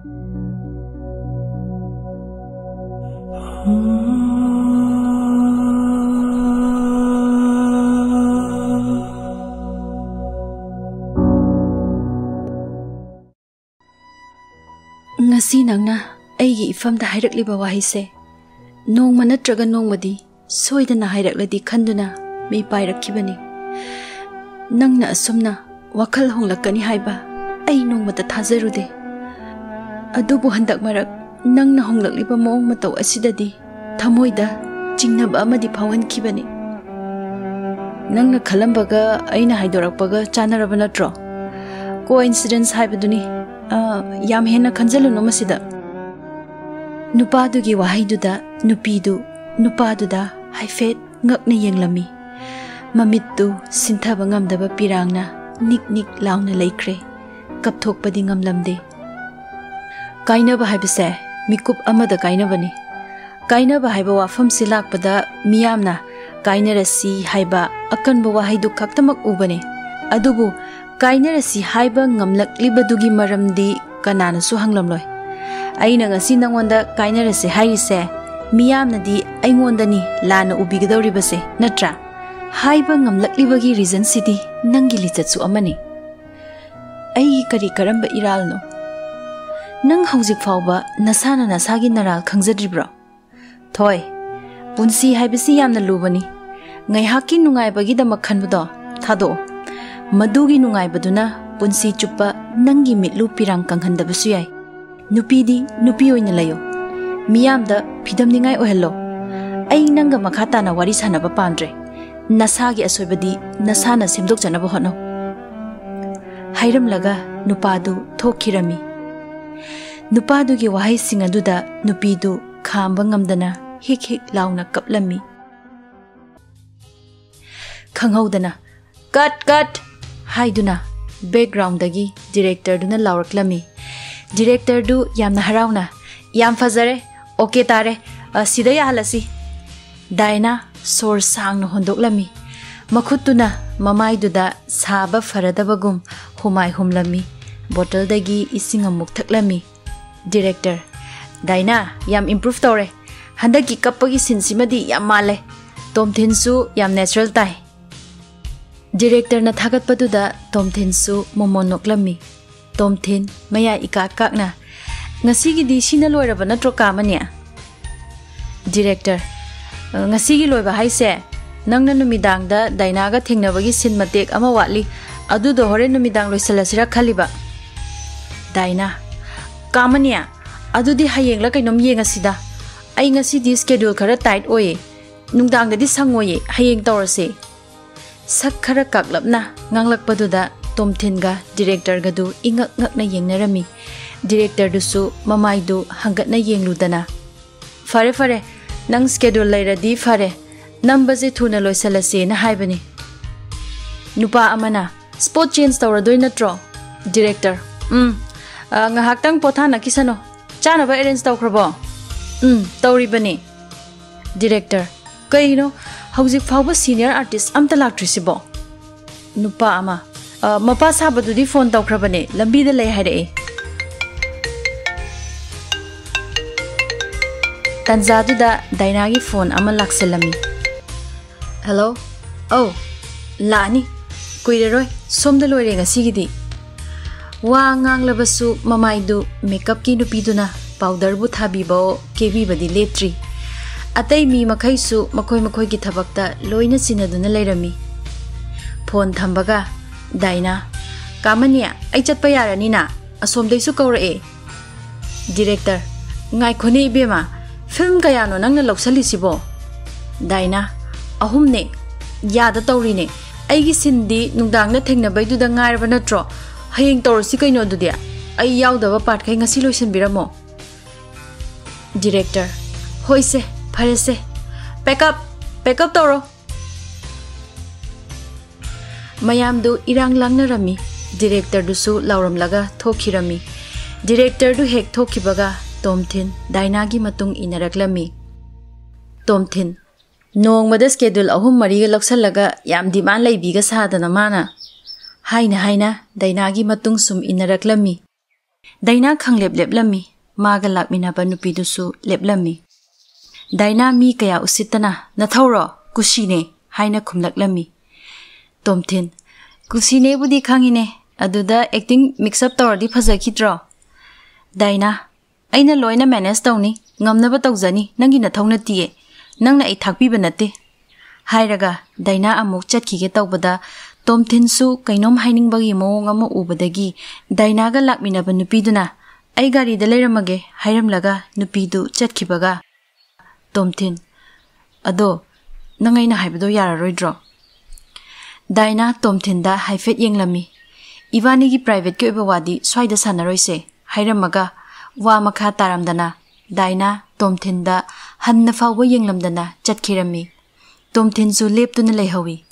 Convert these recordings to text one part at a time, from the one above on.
Ngasi nangna aigi ifamda hairakliba wahise nongma natraga nongmadi soidana hairakladi khanduna mi pairakibani nangna asumna wakhal honglakani haiba ai nongmata thajarude adubu handak marak nangna honglakliba moong matau asidadi thamoida jingnaba amadi phawankibani nangna khalambaga aina haidorakpaga chanaraba natro coincidence haibaduni yam hena khanjalu nomasida nupadugi wahaiduda nupidu nupaduda haifet ngakna yenglami mamittu sinthaba ngamdaba pirangna nik nik launa laikre kapthokpadi ngamlamde kainaba haibase mikup amada kainabani kainaba haiba wafam silakpada miyamna kainarasi haiba akanba wahaidu khaktamak ubane adubu kainarasi haiba ngamlaklibadugi maramdi kananasu hanglamloi aina ngasi nangonda kainarasi hairise miyamnadi aingondani lana ubigadoribase natra haiba ngamlaklibagi reason sidi nangi lichatsu amani ai kari karamba iralno nang haujik fawba nasana nasagi naral khangzadribro thoi punsi haibisi yamna lubani ngai haki nungai bagi da makhanbudo thado madugi nungai baduna punsi chupa nangi mitlu pirang kanghandabasu yai nupidi nupi oina layo miyamda phidamningai ohello ai nanga makhata na wari sanaba pamdre nasagi asoibadi nasana semdok janaba hono hairamlaga nupadu thokhirami nupadugi wahai singaduda nupidu khamba ngamdana hik hik launa kaplami khanghaudana cut cut haiduna background dagi director duna lauraklami director du yamna harauna yam fazare okay tare sida ya halasi daina sor sang no hondoklami makhutuna mamai duda saba faradabagum humai humlami bottle dagi ising amuk thaklami director daina yam improve tore handaki kapagi sinsimadi yam male tomthinsu yam natural tai director na thagat paduda tomthinsu momonoklami tomthin maya ikak kakna ngasigi di sina loiraba natro kamania director ngasigi loiba haise nangna numidang da dainaga thingnabagi sinmatek ama watli adudo hore numidang loisalasira khaliba daina kamania adudi hayengla kainom yengasida ai ngasi di schedule khara tight oye nungdang da di sangoye hayeng tawrase sak khara kaklapna nganglakpaduda tomthinga director gadu ingak ngakna yengnarami director dusu mamaidu hangatna yengludana fare fare nang schedule lairadi fare numberse thuna loisalase na haibani nupa amana spot change tawradoi natro director ngahaktang pothana kisano chanaba arrange tawkrabo tawribani director kaino hauzik fawba senior artist amta laktrisibo nupa ama mapa sabadudi phone tawkrabane lambida lay haire tanzaduda dainagi phone ama lakselami hello oh lani kuireroi somda loire ngasigidi wa nganglabasu mamaidu makeup ki nupiduna powder bu thabibo kebi badi letri atai mi makhaisu makoi makoi gi thabakta loina sinaduna leirami phone thambaga daina kamania ai chatpa yarani na asomdaisu kaurae director ngai khone bema film kayano nangna loksali sibo daina ahumne yada tawrine aigi sindi nungdangna thengna baiduda ngairba natro hayeng tawrsi kaino dudia ai yaudaba part kai ngasi loisan biramo director hoise farese pack up tawro mayam du irang langna rami director du su lauram laga thokhirami director du hek thokhibaga tomthin daina gi matung inaraklami tomthin nongmada schedule ahum mari ga loksalaga yam demand leibiga sadana mana haina daina gi matung sum inaraklami Daina khanglep leplami maga lakminaba nupidusu leplami. Daina mi kaya usitana nathawro kusine haina khumlaklami. Tomthin kusine budi khangine aduda acting mix up tawrdi phajakhidro. Daina aina loina manage tawni ngamnaba tawjani nangi nathawna tiye nangna ai thakpiba nate. Hairaga Daina amuk chatkige tawbada Tomthin su kainom hainingbagi mawong ama ubadagi Daina ga lakminaba nupiduna ai gari da leiramage hairamlaga nupidu chatkibaga. Tomthin ado nangaina haibado yararoidro. Daina Tomthin da haifet yenglami. Ibani gi private ke oba wadi swaida sanaroise hairamaga wa makha taramdana Daina Tomthin da hanna fawba yenglamdana chatkirami. Tomthin su leptuna leihawi.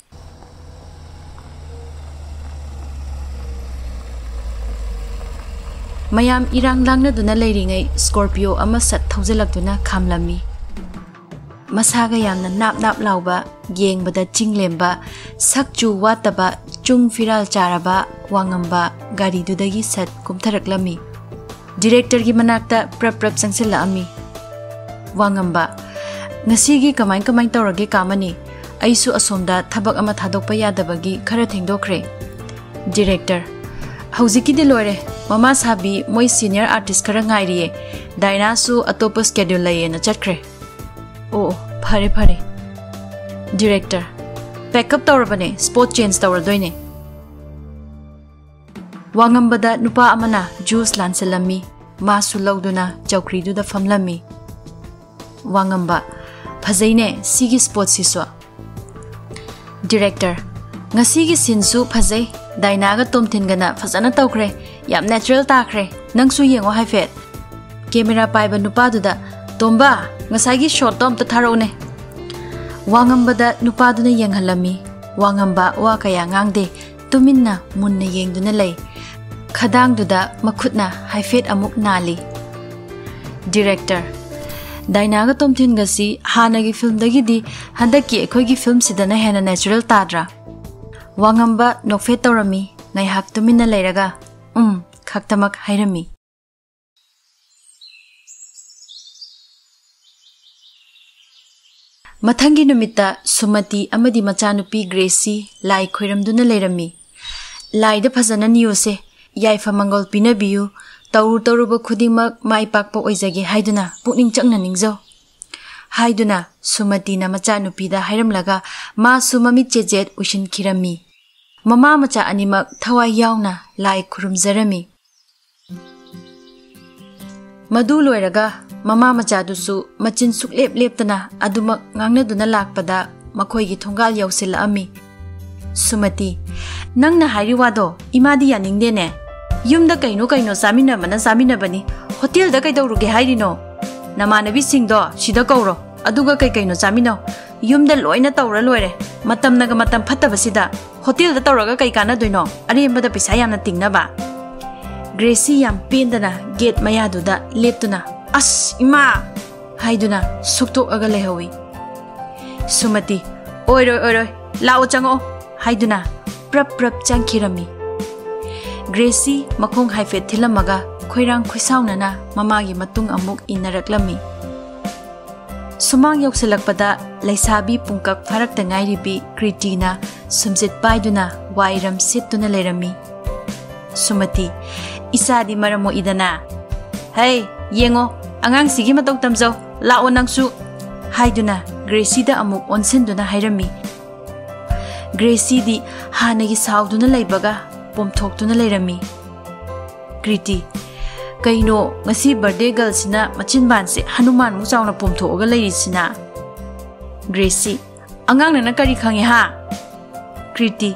Mayam irang langna duna leiringai Scorpio ama sat thaujalakduna khamlami. Masaga yamna nap lauba yengbada chinglemba sakchu wataba chung firal charaba wangamba gari dudagi sat kumtharaklami. Director gi manakta prap sangsilami. Wangamba ngasigi kamai tawrage kamani aisu asomda thabak ama thadokpa yadabagi khara thengdokre. Director Hauziki de loire mama sabi moi senior artist khara ngairiye Daina su atopa schedule laye na chatkre. Oh phare Director backup tawrabane spot change tawradoine. Wangambada nupa amana juice lanselami masu lauduna chawkri duda famlami. Wangamba Fazaine sigi spot siswa. Director ngasigi sinsu phazai Daina ga Tomthin gana fazana tawkre yam natural takre nangsu yengo haifet. Camera paiba nupa duda Tomba ngasagi shot tom ta tharone. Wangambada nupa duna yenghalami. Wangamba wa kaya ngangde tuminna munna yengduna lay. Khadang duda makhutna haifet amuk nali. Director Daina ga Tomthin gasi hanagi film dagidi handaki ekhoigi film sidana hena natural tadra. Wangamba nokfet tawrami ngai hak tuminna leiraga khaktamak hairami. Mathangi numita Sumati amadi machanupi Gracie lai khoiramduna leirami. Lai da phajana niyose yaifa mangol pinabiyu tawruba khudingmak mai pakpa oizage haiduna pukning changna ningjo. Haiduna Sumati na machanupi da hairamlaga ma sumami chejet ushin kirami. Mama macha animak thawai yauna lai khurumjarami. Madu loiraga mama macha dusu machin suklep leptana adumak ngangnaduna lakpada makhoigi thongal yausilami. Sumati nangna hairi wado imadi yaningdene yumda kaino saminabani hotel da kaidawruge hairino namanabi singdo sida kawro aduga kaino samino yumda loina tawra loire matamnaga matam phattabasida hotel da tawraga kai kana doino arembada pisa yamna tingnaba. Gracie yam pendana gate mayaduda leptuna as ima haiduna suktokaga lehawi. Sumati oiroi lao chango haiduna prap changkirami. Gracie makong haifet thilamaga khoirang khoisaunana mamagi matung amuk inaraklami. Sumang yoksilakpada laisabi pungkak farakta ngairibi Kritina sumjit paiduna wairam situna leirami. Sumati isadi maramo idana. Hey yengo angang sigi matok tamjo lao nangsu haiduna Gracie da amuk onsenduna hairami. Gracie di hanagi sauduna leibaga pomthoktuna leirami. Kriti kaino ngasi birthday girl sina machin banse Hanuman mu chauna pomthoga leiri sina. Gracie angang na kari khangi ha. Kriti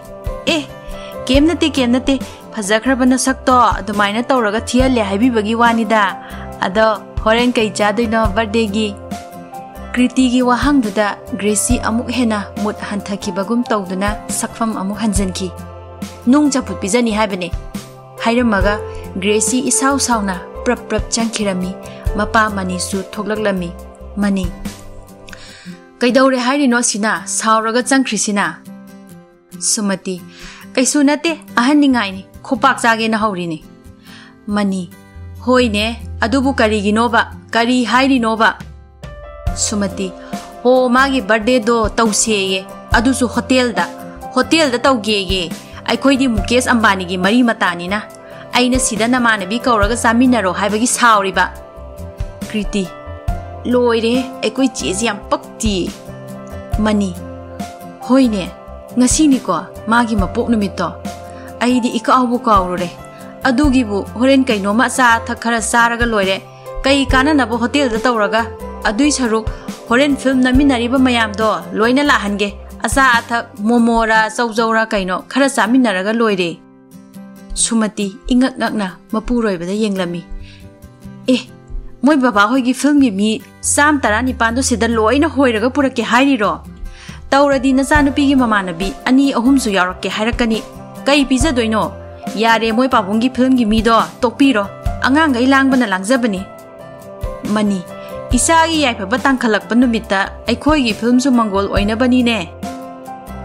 kem nate phajakrabana sakto adumaina tawraga thialle haibibagi wanida ado horen kai chadoino birthday gi. Kriti gi wahangduda Gracie amuk hena mut hanthakibagum tawduna sakfam amuk hanjanki. Nung chaput pizani haibane. Hairamaga Gracie isau sauna prap changkirami mapa mani su thoklaklami. Mani kaidawre hairino sina sauraga changkrisina. Sumati kaisu nate ahaningai ni khopak chage na haurini. Mani Hoine, adubu kariginoba, kari hairinoba. Sumati, ho magi birthday do tauseye, adusu hotel da taugeye. Aikhoidi Mukesh Ambani gi mari matani na. Aina sida namanabi kauraga saminaro haibagi sauriba. Kriti, loire, aikoi chezi yam pakti. Mani, hoine, ngasini ko, magi mapok numito. Aidi ikaubu kaurure. Adugibu, horen kai noma sa thakara saraga loire. Kai kana nabo hotel da tauraga. Adui saruk, horen film naminariba mayam do, loina lahange. Asa athak momora sauzora kaino khara saminaraga loire. Sumati ingak ngakna mapuroibada yenglami. Moi baba hoigi film gi mi sam tarani pando sida loina hoiraga purake hairiro. Tauradi nasanupi gi mamanabi ani ahum su yarokke hairakani. Kai pizza doino. Yare moi pabungi film gi mi do tokpiro. Angang gai langbana langjabani. Mani isagi yai phaba tangkhalakpa numita aikhoigi film su mangol oinabani ne.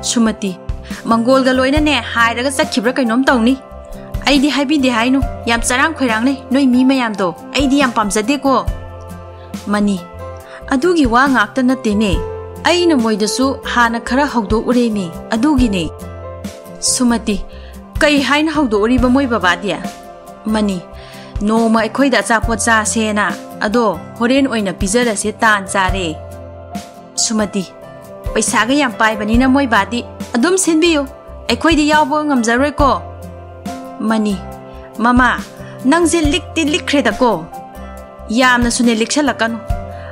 Sumati, Mangol galoina ne, hairaga sakhibra kainom tawni. Aidi haibi de hainu, yam sarang khoirang ne, noi mi mayam do, aidi yam pamjade ko. Mani, adugi wa ngakta natte ne. Aina moidasu hana khara hawdo uremi, adugi ne. Sumati, kai haina hawdo uriba moi babadia. Mani, no ma ekhoida chapot cha sena, ado horen oina pizara se tan chare. Sumati, Paisaga yam pai banina moi badi adum sinbiyo aikhoidi yawbo ngamjaroi ko. Mani, mama, nangje likti likreda ko. Yamna sune likshalakanu.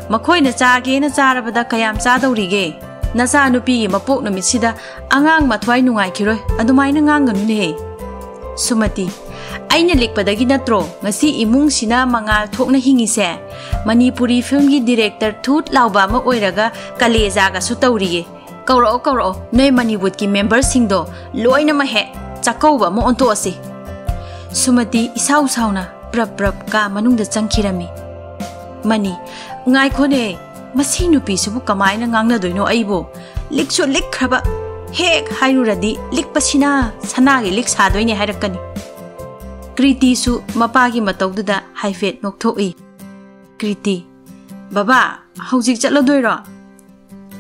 Makhoina chage na charabada kayam chadawrige. Nasa nupi mapok numisida angang mathwai nungai khiroi adumaina nganganu ne. Sumati, aina likpadagi natro ngasi imung sina mangal thokna hingise. Manipuri film gi director thut lauba ma oiraga kaleja ga su tawriye. Kauro noi Manipur ki member singdo loina ma he chakauba mo onto ase. Sumati isau sauna prap ka manung da changkhirami. Mani ngai khone masi nupi subu kamaina ngangna doino aibo likso likhraba hek hairuradi likpasina sanagi lik sadoine hairakani. Kriti su mapagi matawduda haifet nokthoi. Kriti, Baba, haujik chatladoiro.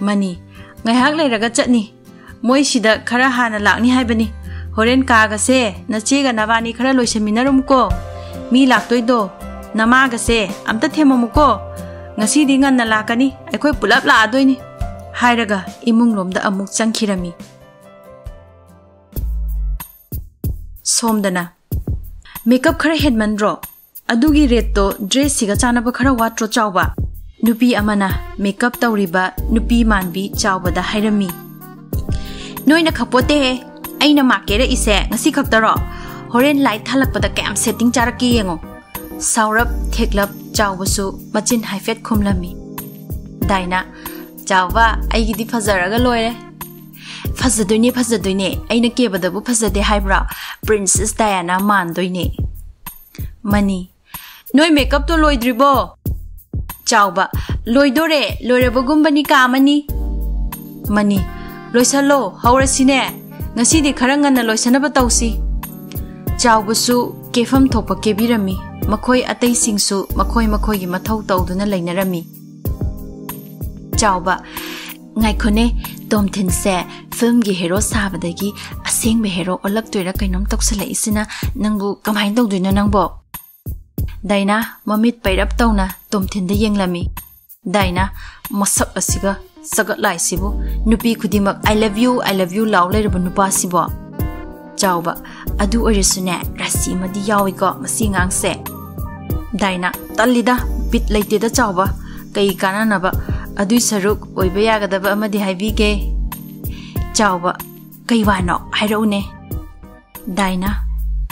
Mani, ngaihak lairaga chatni. Moi sida khara hana lakni haibani. Horen kaga se nachega nabani khara loisaminarum ko. Mi laktoi do. Namaga se amta themamu ko. Ngasi di ngan na lakani aikoi pulap la adoini. Hairaga imung lomda amuk changkhirami. Somdana. Makeup khara headmandro. Adugi reto dress siga chanaba khara watro chawba. Nupi amana makeup tawriba nupi manbi chawba da hairami. Noina khapote he. Aina makera ise ngasi khaktaro. Horen light thalakpada kam setting charaki yengo. Saurap theklap chawbasu machin haifet khumlami. Daina chawba aigidi phajaraga loire. Fajadoine aina kebadabu phajade haibra Princess Diana mandoine. Mani, noi makeup to loidribo. Chawba, loidore, loirebagumbani kamani. Mani, loisalo, haurasine, ngasidi kharangana loisanaba tausi. Chawbasu kefam thopa kebirami, makhoi atai singsu makhoi gi mathau tawduna lainarami. Chawba, ngaikhone Tomthin se film gi hero sabadagi aseng be hero olak toira kainom toksala isina nangbu kamhain tawduino nangbo. Daina mamit pairap tawna Tomthin da yenglami. Daina masak asiga sagat lai sibu nupi khudimak I love you law lairabu nupa sibo. Chawba adu orisune rasi madi yawi ko masi ngangse. Daina talida bit laite da chawba kai kananaba adui saruk oiba yagadaba amadi haibige. Chawba kai wano hairaune. Daina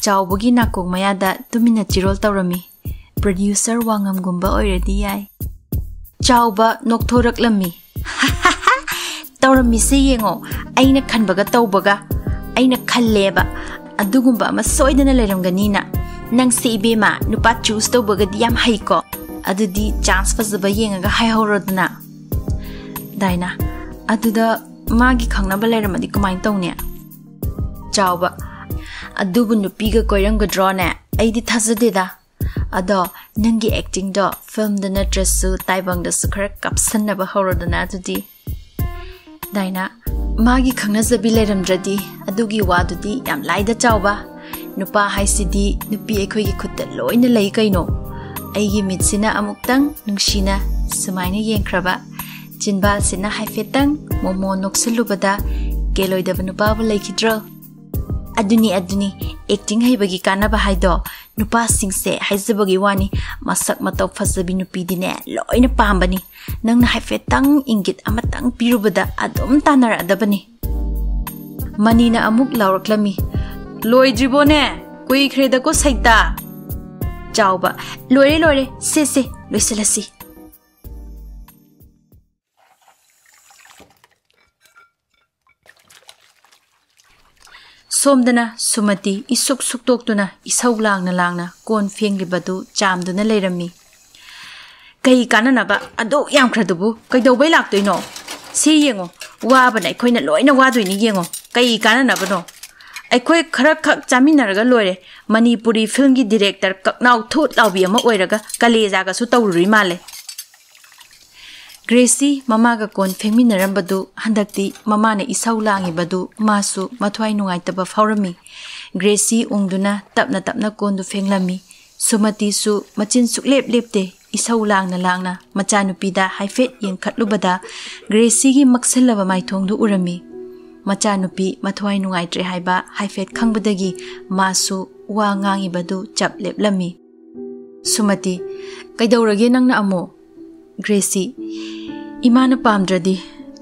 chawbagi nakong mayada tumina chirol tawrami. Producer wangam gumba oiradi yai. Chawba nokthorak lami. Tawrami se yengo aina khanbaga tawbaga aina khalleba adugumba ama soidana leiramganina nang se ibema nupa choose tawbaga diyam haiko adudi chance fazaba yengaga haihorodna. Daina aduda magi khangnaba leiramadi kamain tawne. Chawba adubu nupiga koiramgadrone aidi thazadeda Ado nangi acting do film da natrasu taibang da su khara kapsanna ba horodana adudi daina magi khangna zabi leiramdradi adugi wadudi yam laida chawba nupa haisidi nupi ekhoi gi khutta loina lei kaino aigi mitsina amuktang nungsina sumaina yengkraba jinbal sina haifetang momo noksilubada geloidaba nupa ba leikidro aduni acting haibagi kanaba haido nupa singse haizabagi wani masak matau fazabi nupi dine loina pambani nangna haifetang ingit amatang pirubada adum tanara adabani manina amuk lauraklami loidribone kui khreda ko saita chawba lore se loisalasi somdana sumati isuk suktoktuna isau langna kon fenglibadu chamduna leirami kai kananaba ado yam khradubu kaidobai laktoino si yengo wabana khoina loina wadoini yengo kai kananaba no aikhoi khara khak chaminaraga lore Manipuri film gi director kaknau thut lawbi ama oiraga kaleja ga su tawruri male Gracie mama ga kon fengminarambadu handakti mama na isau langi badu masu mathwai nungai taba faurami Gracie ungduna tapna kon du fenglami sumati su machin suklep lepte isau langna machanupida haifet yengkhatlubada Gracie gi makselaba maithong du urami machanupi mathwai nungai tre haiba haifet khangbadagi masu wa ngangi badu chap leplami sumati kaidawrage nangna amo Gracie imana pamdradi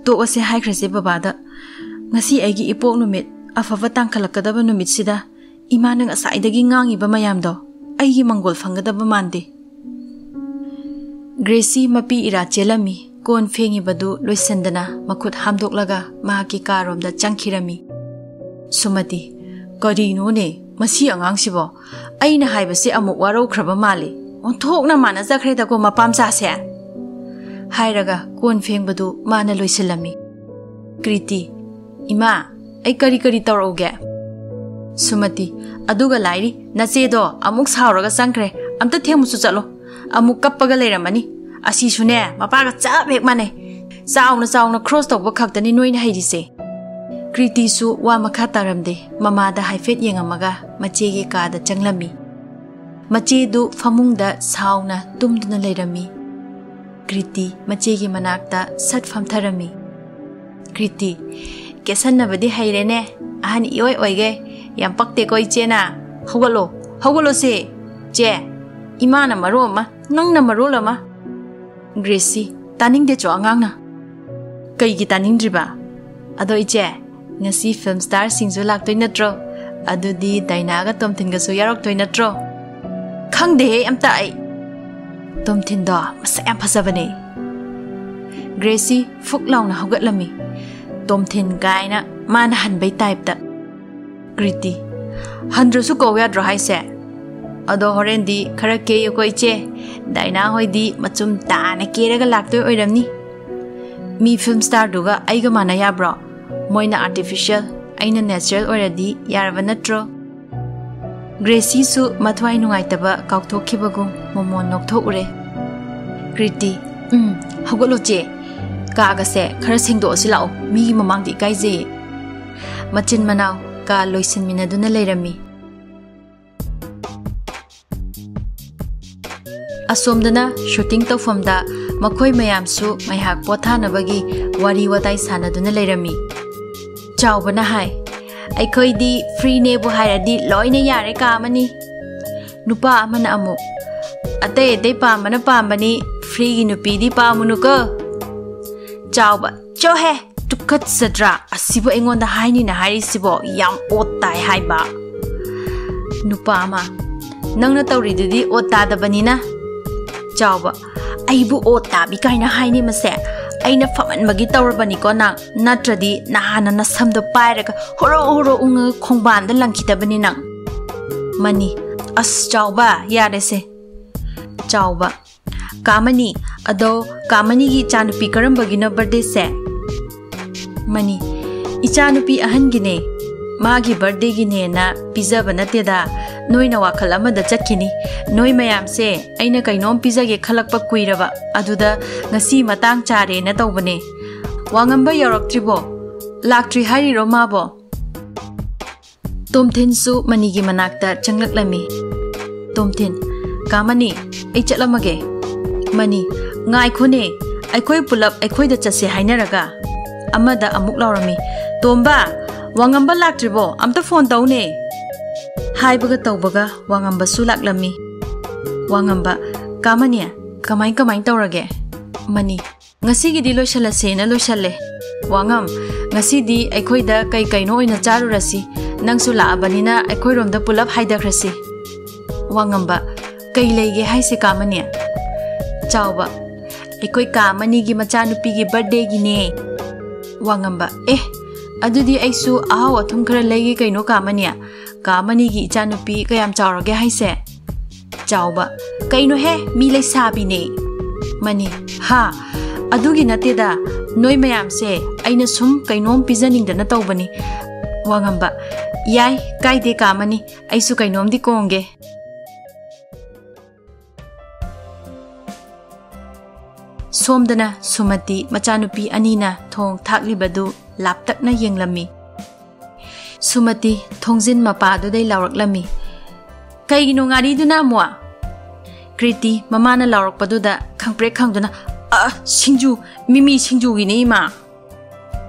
to ase haikrase babada ngasi aigi ipok numit afafa tangkhalakadaba numit sida imana ngasaidagi ngangi ba mayamdo aigi mangol fangadaba mande Gracie mapi ira chelami kon fengi badu loisendana makhut hamdoklaga mahaki karomda changkhirami sumati karino ne masi angang sibo aina haibase amuk warau khraba mali onthokna mana jakhreda ko mapam chase hairaga kon fengbadu mana loisilami Kriti ima ai kari tawroge sumati aduga lairi nachedo amuk sauraga sangkre amta thengmusu chalo amuk kappaga leiramani asi sune mapaga chap hek mane chauna cross tawba khaktani noina hairise Kriti su wa makha taramde mama da haifet yengamaga machege ka da changlami mache du famungda sauna tumduna leirami Kriti machegi manakta sat famtharami Kriti kesanabadi hairene ahani oi oige yam pakte koi chena hogalo se che imana maroma nangna marolama Gracie taning de cho angangna kai gi taning driba ado iche ngasi film star singju laktoi natro adudi dainaga tomthinga su yarok toi natro khangde amta ai tomthinda masa yam phasabane Gracie fuk launa hogatlami tomthin gaina mana hanbai type ta Kriti handrusu ko ya dro haise ado horendi khara ke ko iche daina hoidi machum ta na keraga laktoi oiramni mi film star duga aiga mana ya bro moina artificial aina natural already yaraba natro Gracie su mathwai nungai taba kaukthokhibagu momon noktho ure Kriti hogolo che kaga se khara singdo silao mi gi mamang di kai je machin manau ka loisin minaduna leirami asomdana shooting tawfamda makhoi mayam su maihak pothanabagi wari watai sanaduna leirami chawbana hai aikhoi di free ne bu hairadi loina yare ka amani nupa amana amu ate pamana pambani free gi nupi di pamunuka chawba chohe tukhat sadra asibo engonda haini na hari sibo yam otai haiba nupa ama nangna tawri dudi ota dabanina chawba aibu ota bi kaina haini mase aina faman magi tawrabani ko nang natradi nahana nasamdo pairaga horo unga khongbanda langkitabani nang mani as chawba yare se chawba kamani ado kamani gi chanupi karambagi na birthday se mani ichanupi ahan gine Magi birthday gi nena pizza banateda noina wakhal amada chatkini noi mayam se aina kainom pizza ge khalakpa kuiraba aduda ngasi matang chare na tawbane wangamba yaraktribo laktri hari ro mabo Tomthin su mani gi manakta changlaklami Tomthin kamani ai chatlamage mani ngai khone aikhoi pulap aikhoi da chase hainaraga amada amuk lawrami tomba wangamba laktribo amta phone tawne haibaga tawbaga wangamba su laklami wangamba kamania kamai tawrage mani ngasi gi di loisalase na loisale wangam ngasi di aikhoi da kai no oina charurasi nangsu laabanina aikhoi romda pulap haidakrasi wangamba kai leige haise kamania chawba aikhoi kamani gi machanupi gi birthday gi ne wangamba adudi aisu ahaw athum khara leige kaino kamania kamani gi ichanupi kayam chawrage haise chawba kaino he mi lei sabi ne mani ha adugi nateda noi mayam se aina sum kainom pizaning dana tawbani wangamba yai kaide kamani aisu kainom di konge somdana sumati machanupi anina thong thaklibadu laptakna yenglami sumati thongjin mapadu dai lawraklami kaigino ngari duna moa kriti mamana lawrakpaduda khangpre khangduna singju mimi singju gi ne ima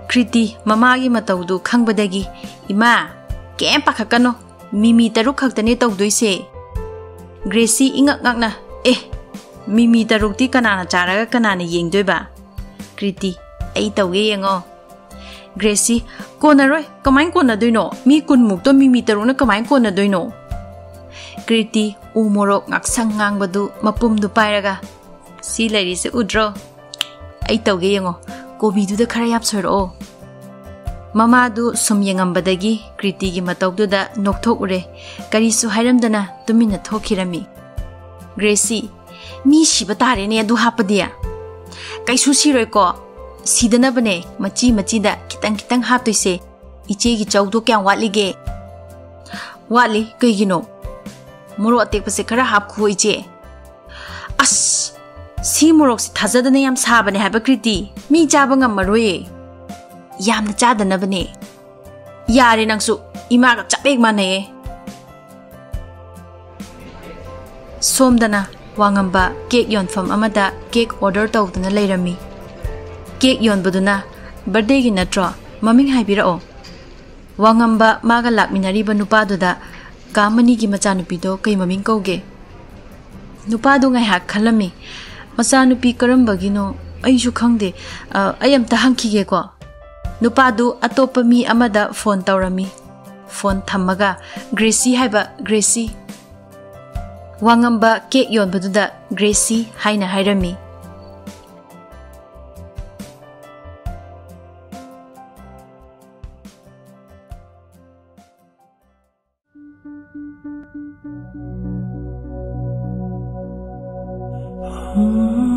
kriti mama gi matawdu khangbadagi ima kem pakhakano mimi taruk khaktane tawdoise Gracie ingak ngakna mimi tarukti kanana charaga kanana yengdoiba kriti ai tawge yengo Gracie konaroi kamai kona doino mi kunmuk to mimi taruna kamai kona doino kriti umorok ngaksang ngangbadu mapum du pairaga si lady se udro ai tawge yengo kobi du da khara yap soro mama du sum yengambadagi kriti gi matawdu da nokthok ure kari su hairamdana tumina thokhirami Gracie mi shiba tare ne adu hapadia kaisu siroi ko sidana bane machi da kitang haptoise iche gi chawdo kya watlige wali kaigino moro atek pase khara hap khu iche as si morok si thajadana yam sabane haba kriti mi chaba ngamaroi yamna chadana bane yare nangsu ima ga chapek mane somdana wangamba cake yonfam amada cake order tawduna leirami cake yonbaduna birthday gi natro maming haibirao wangamba maga lakminari ba nupaduda kamani gi machanupi do kai maming kauge nupadu ngai hak khalami machanupi karambagino aishu khangde ayam ta hangkhige ko nupadu atopa mi amada phone tawrami phone thamaga Gracie haiba Gracie wangamba cake yonbaduda Gracie haina hairami Ooh.